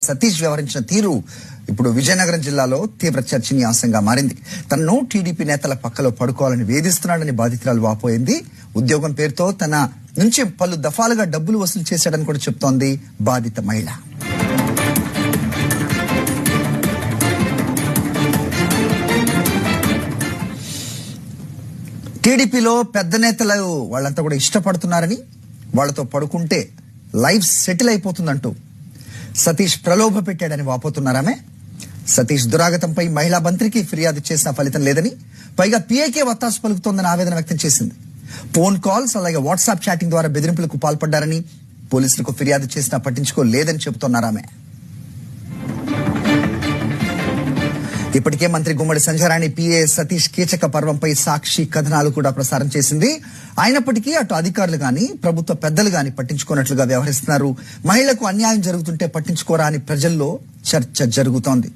సతీష్ వ్యవహరించిన తీరు ఇప్పుడు విజయనగరం జిల్లాలో తీవ్ర చర్చనీయాంశంగా మారింది. తనను టీడీపీ నేతల పక్కలో పడుకోవాలని వేధిస్తున్నాడని బాధితురాలు వాపోయింది. ఉద్యోగం పేరుతో తన నుంచి పలు దఫాలుగా డబ్బులు వసూలు చేశాడని కూడా చెప్తోంది బాధిత మహిళ. టీడీపీలో పెద్ద నేతలు వాళ్ళంతా కూడా ఇష్టపడుతున్నారని, వాళ్లతో పడుకుంటే లైఫ్ సెటిల్ అయిపోతుందంటూ సతీష్ ప్రలోభ పెట్టాడని వాపోతున్నారామే. సతీష్ దురాగతంపై మహిళా మంత్రికి ఫిర్యాదు చేసిన ఫలితం లేదని, పైగా పీఏకే వత్తాసు పలుకుతోందని ఆవేదన వ్యక్తం చేసింది. ఫోన్ కాల్స్ అలాగే వాట్సాప్ చాటింగ్ ద్వారా బెదిరింపులకు పాల్పడ్డారని, పోలీసులకు ఫిర్యాదు చేసినా పట్టించుకోలేదని చెబుతున్నారామే. ఇప్పటికే మంత్రి గుమ్మడి సంధ్యారాణి పిఏ సతీష్ కీచక పర్వంపై సాక్షి కథనాలు కూడా ప్రసారం చేసింది. అయినప్పటికీ అటు అధికారులు గాని ప్రభుత్వ పెద్దలు గాని పట్టించుకోనట్లుగా వ్యవహరిస్తున్నారు. మహిళకు అన్యాయం జరుగుతుంటే పట్టించుకోరా అని ప్రజల్లో చర్చ జరుగుతోంది.